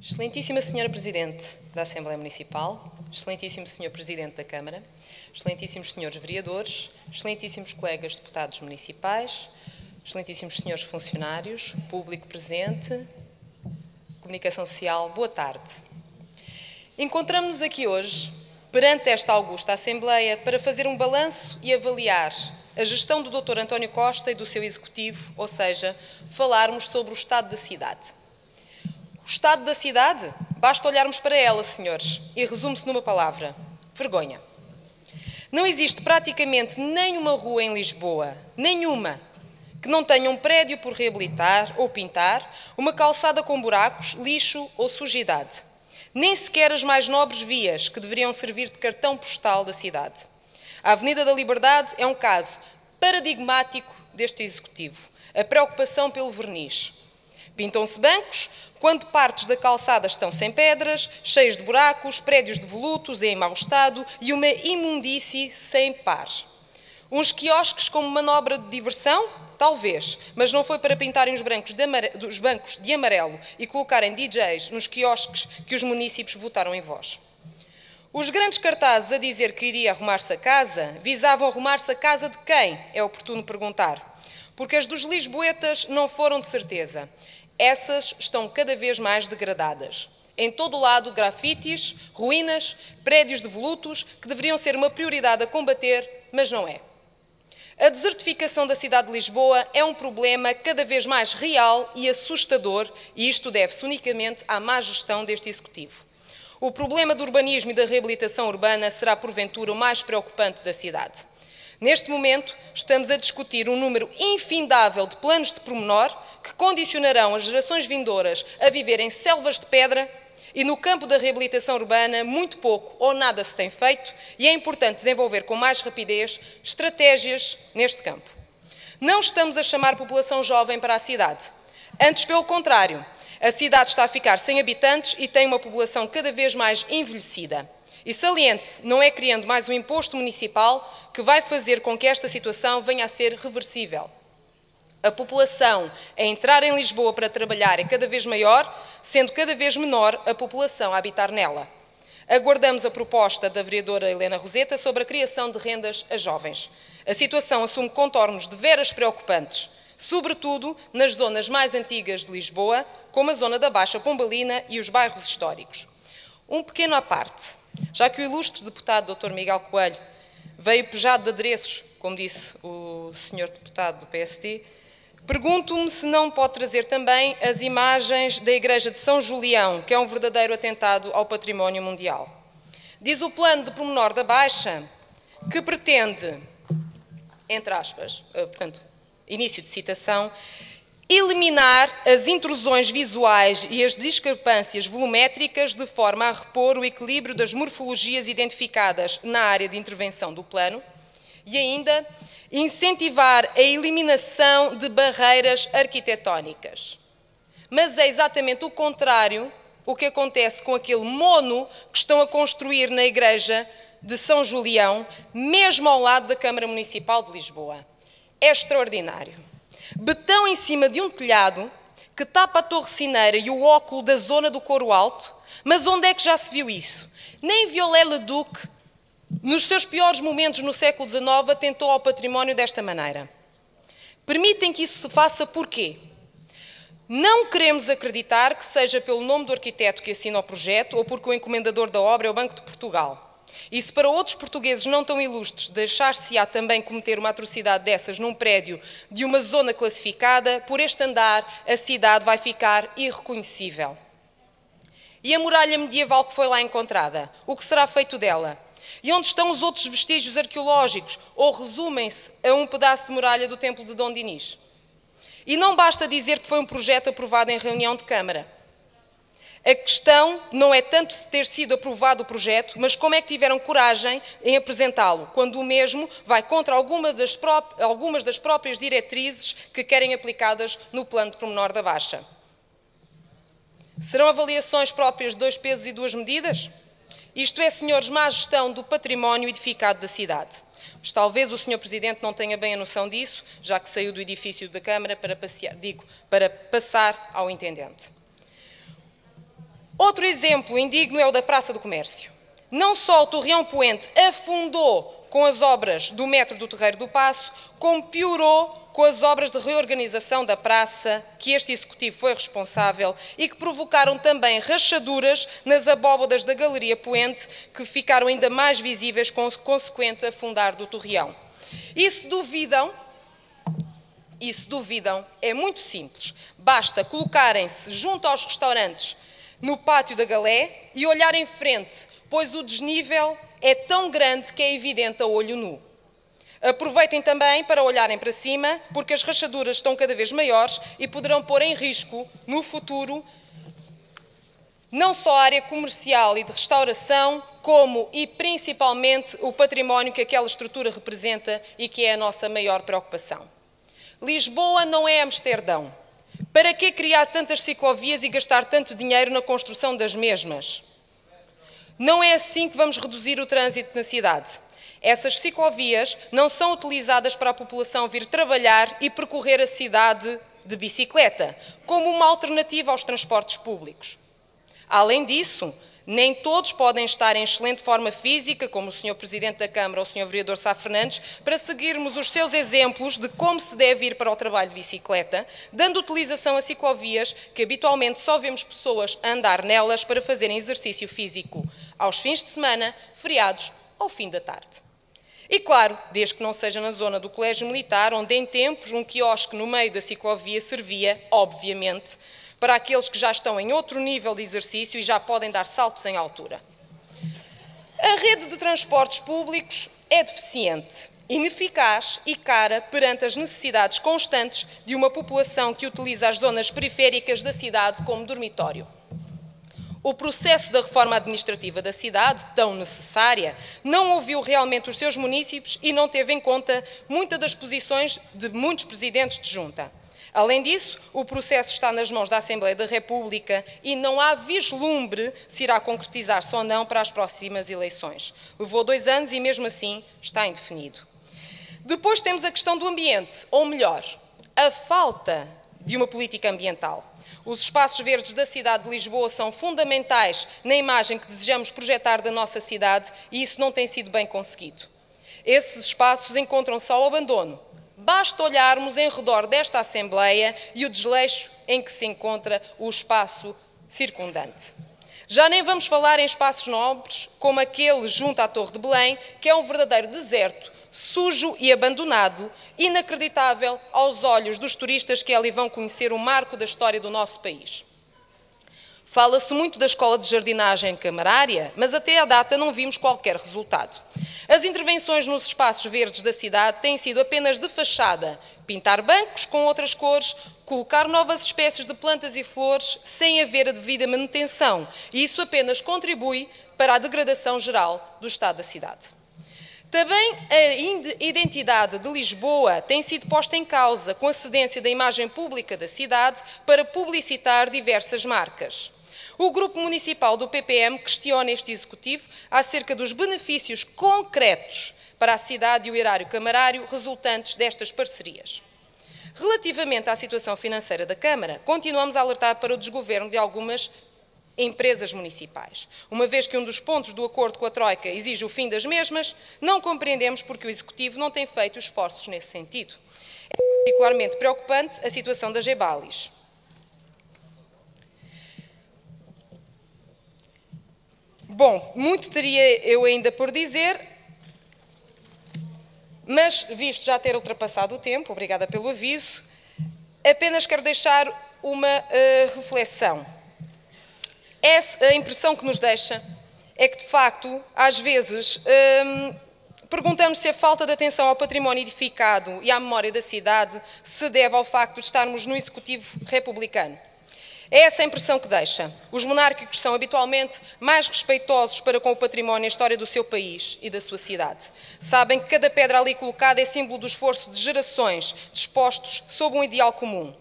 Excelentíssima Senhora Presidente da Assembleia Municipal, Excelentíssimo Senhor Presidente da Câmara, Excelentíssimos Senhores Vereadores, Excelentíssimos Colegas Deputados Municipais, Excelentíssimos Senhores Funcionários, Público Presente, Comunicação Social, boa tarde. Encontramos-nos aqui hoje, perante esta augusta Assembleia, para fazer um balanço e avaliar a gestão do Dr. António Costa e do seu Executivo, ou seja, falarmos sobre o estado da cidade. O estado da cidade? Basta olharmos para ela, senhores, e resume-se numa palavra: vergonha. Não existe praticamente nenhuma rua em Lisboa, nenhuma, que não tenha um prédio por reabilitar ou pintar, uma calçada com buracos, lixo ou sujidade. Nem sequer as mais nobres vias, que deveriam servir de cartão postal da cidade. A Avenida da Liberdade é um caso paradigmático deste Executivo. A preocupação pelo verniz. Pintam-se bancos, quando partes da calçada estão sem pedras, cheios de buracos, prédios devolutos em mau estado e uma imundície sem par. Uns quiosques como manobra de diversão? Talvez, mas não foi para pintarem os bancos de amarelo e colocarem DJs nos quiosques que os munícipes votaram em vós. Os grandes cartazes a dizer que iria arrumar-se a casa visavam arrumar-se a casa de quem? É oportuno perguntar. Porque as dos lisboetas não foram de certeza. Essas estão cada vez mais degradadas. Em todo o lado, grafites, ruínas, prédios devolutos, que deveriam ser uma prioridade a combater, mas não é. A desertificação da cidade de Lisboa é um problema cada vez mais real e assustador, e isto deve-se unicamente à má gestão deste Executivo. O problema do urbanismo e da reabilitação urbana será, porventura, o mais preocupante da cidade. Neste momento, estamos a discutir um número infindável de planos de pormenor que condicionarão as gerações vindouras a viver em selvas de pedra e no campo da reabilitação urbana muito pouco ou nada se tem feito e é importante desenvolver com mais rapidez estratégias neste campo. Não estamos a chamar população jovem para a cidade. Antes, pelo contrário, a cidade está a ficar sem habitantes e tem uma população cada vez mais envelhecida. E saliente-se, não é criando mais um imposto municipal que vai fazer com que esta situação venha a ser reversível. A população a entrar em Lisboa para trabalhar é cada vez maior, sendo cada vez menor a população a habitar nela. Aguardamos a proposta da vereadora Helena Roseta sobre a criação de rendas a jovens. A situação assume contornos de veras preocupantes, sobretudo nas zonas mais antigas de Lisboa, como a zona da Baixa Pombalina e os bairros históricos. Um pequeno à parte, já que o ilustre deputado Dr. Miguel Coelho veio pejado de adereços, como disse o senhor deputado do PSD, pergunto-me se não pode trazer também as imagens da Igreja de São Julião, que é um verdadeiro atentado ao património mundial. Diz o plano de pormenor da Baixa que pretende, entre aspas, portanto, início de citação, eliminar as intrusões visuais e as discrepâncias volumétricas de forma a repor o equilíbrio das morfologias identificadas na área de intervenção do plano e ainda incentivar a eliminação de barreiras arquitetónicas. Mas é exatamente o contrário o que acontece com aquele mono que estão a construir na Igreja de São Julião, mesmo ao lado da Câmara Municipal de Lisboa. É extraordinário. Betão em cima de um telhado que tapa a torre cineira e o óculo da zona do Coro Alto, mas onde é que já se viu isso? Nem Viollet-le-Duc, nos seus piores momentos no século XIX, atentou ao património desta maneira. Permitem que isso se faça porquê? Não queremos acreditar que seja pelo nome do arquiteto que assina o projeto ou porque o encomendador da obra é o Banco de Portugal. E se para outros portugueses não tão ilustres deixar-se-á também cometer uma atrocidade dessas num prédio de uma zona classificada, por este andar a cidade vai ficar irreconhecível. E a muralha medieval que foi lá encontrada? O que será feito dela? E onde estão os outros vestígios arqueológicos? Ou resumem-se a um pedaço de muralha do templo de Dom Dinis? E não basta dizer que foi um projeto aprovado em reunião de Câmara. A questão não é tanto ter sido aprovado o projeto, mas como é que tiveram coragem em apresentá-lo, quando o mesmo vai contra algumas das próprias diretrizes que querem aplicadas no plano de pormenor da Baixa. Serão avaliações próprias de 2 pesos e 2 medidas? Isto é, senhores, má gestão do património edificado da cidade. Mas talvez o senhor Presidente não tenha bem a noção disso, já que saiu do edifício da Câmara para passar ao Intendente. Outro exemplo indigno é o da Praça do Comércio. Não só o Torreão Poente afundou com as obras do metro do Terreiro do Paço, como piorou com as obras de reorganização da praça que este Executivo foi responsável e que provocaram também rachaduras nas abóbadas da Galeria Poente, que ficaram ainda mais visíveis com o consequente afundar do Torreão. E se duvidam, é muito simples. Basta colocarem-se junto aos restaurantes no pátio da Galé e olhar em frente, pois o desnível é tão grande que é evidente a olho nu. Aproveitem também para olharem para cima, porque as rachaduras estão cada vez maiores e poderão pôr em risco, no futuro, não só a área comercial e de restauração, como e principalmente o património que aquela estrutura representa e que é a nossa maior preocupação. Lisboa não é Amsterdão. Para que criar tantas ciclovias e gastar tanto dinheiro na construção das mesmas? Não é assim que vamos reduzir o trânsito na cidade. Essas ciclovias não são utilizadas para a população vir trabalhar e percorrer a cidade de bicicleta, como uma alternativa aos transportes públicos. Além disso, nem todos podem estar em excelente forma física, como o Sr. Presidente da Câmara ou o Sr. Vereador Sá Fernandes, para seguirmos os seus exemplos de como se deve ir para o trabalho de bicicleta, dando utilização a ciclovias que habitualmente só vemos pessoas a andar nelas para fazerem exercício físico aos fins de semana, feriados ou fim da tarde. E claro, desde que não seja na zona do Colégio Militar, onde em tempos um quiosque no meio da ciclovia servia, obviamente, para aqueles que já estão em outro nível de exercício e já podem dar saltos em altura. A rede de transportes públicos é deficiente, ineficaz e cara perante as necessidades constantes de uma população que utiliza as zonas periféricas da cidade como dormitório. O processo da reforma administrativa da cidade, tão necessária, não ouviu realmente os seus munícipes e não teve em conta muitas das posições de muitos presidentes de junta. Além disso, o processo está nas mãos da Assembleia da República e não há vislumbre se irá concretizar-se ou não para as próximas eleições. Levou 2 anos e, mesmo assim, está indefinido. Depois temos a questão do ambiente, ou melhor, a falta de uma política ambiental. Os espaços verdes da cidade de Lisboa são fundamentais na imagem que desejamos projetar da nossa cidade e isso não tem sido bem conseguido. Esses espaços encontram-se ao abandono. Basta olharmos em redor desta Assembleia e o desleixo em que se encontra o espaço circundante. Já nem vamos falar em espaços nobres, como aquele junto à Torre de Belém, que é um verdadeiro deserto, sujo e abandonado, inacreditável aos olhos dos turistas que ali vão conhecer o marco da história do nosso país. Fala-se muito da escola de jardinagem camarária, mas até à data não vimos qualquer resultado. As intervenções nos espaços verdes da cidade têm sido apenas de fachada, pintar bancos com outras cores, colocar novas espécies de plantas e flores sem haver a devida manutenção, e isso apenas contribui para a degradação geral do estado da cidade. Também a identidade de Lisboa tem sido posta em causa com a cedência da imagem pública da cidade para publicitar diversas marcas. O Grupo Municipal do PPM questiona este Executivo acerca dos benefícios concretos para a cidade e o erário camarário resultantes destas parcerias. Relativamente à situação financeira da Câmara, continuamos a alertar para o desgoverno de algumas empresas municipais. Uma vez que um dos pontos do acordo com a Troika exige o fim das mesmas, não compreendemos porque o Executivo não tem feito esforços nesse sentido. É particularmente preocupante a situação da Gebalis. Bom, muito teria eu ainda por dizer, mas, visto já ter ultrapassado o tempo, obrigada pelo aviso, apenas quero deixar uma reflexão. A impressão que nos deixa é que, de facto, às vezes, perguntamos se a falta de atenção ao património edificado e à memória da cidade se deve ao facto de estarmos no Executivo republicano. É essa a impressão que deixa. Os monárquicos são habitualmente mais respeitosos para com o património e a história do seu país e da sua cidade. Sabem que cada pedra ali colocada é símbolo do esforço de gerações dispostos sob um ideal comum.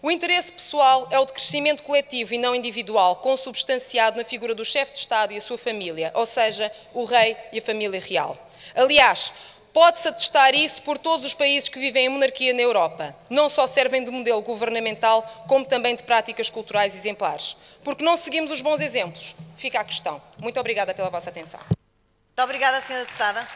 O interesse pessoal é o de crescimento coletivo e não individual, consubstanciado na figura do chefe de Estado e a sua família, ou seja, o rei e a família real. Aliás, Pode-se atestar isso por todos os países que vivem em monarquia na Europa. Não só servem de modelo governamental, como também de práticas culturais exemplares. Porque não seguimos os bons exemplos? Fica a questão. Muito obrigada pela vossa atenção. Muito obrigada, Sra. Deputada.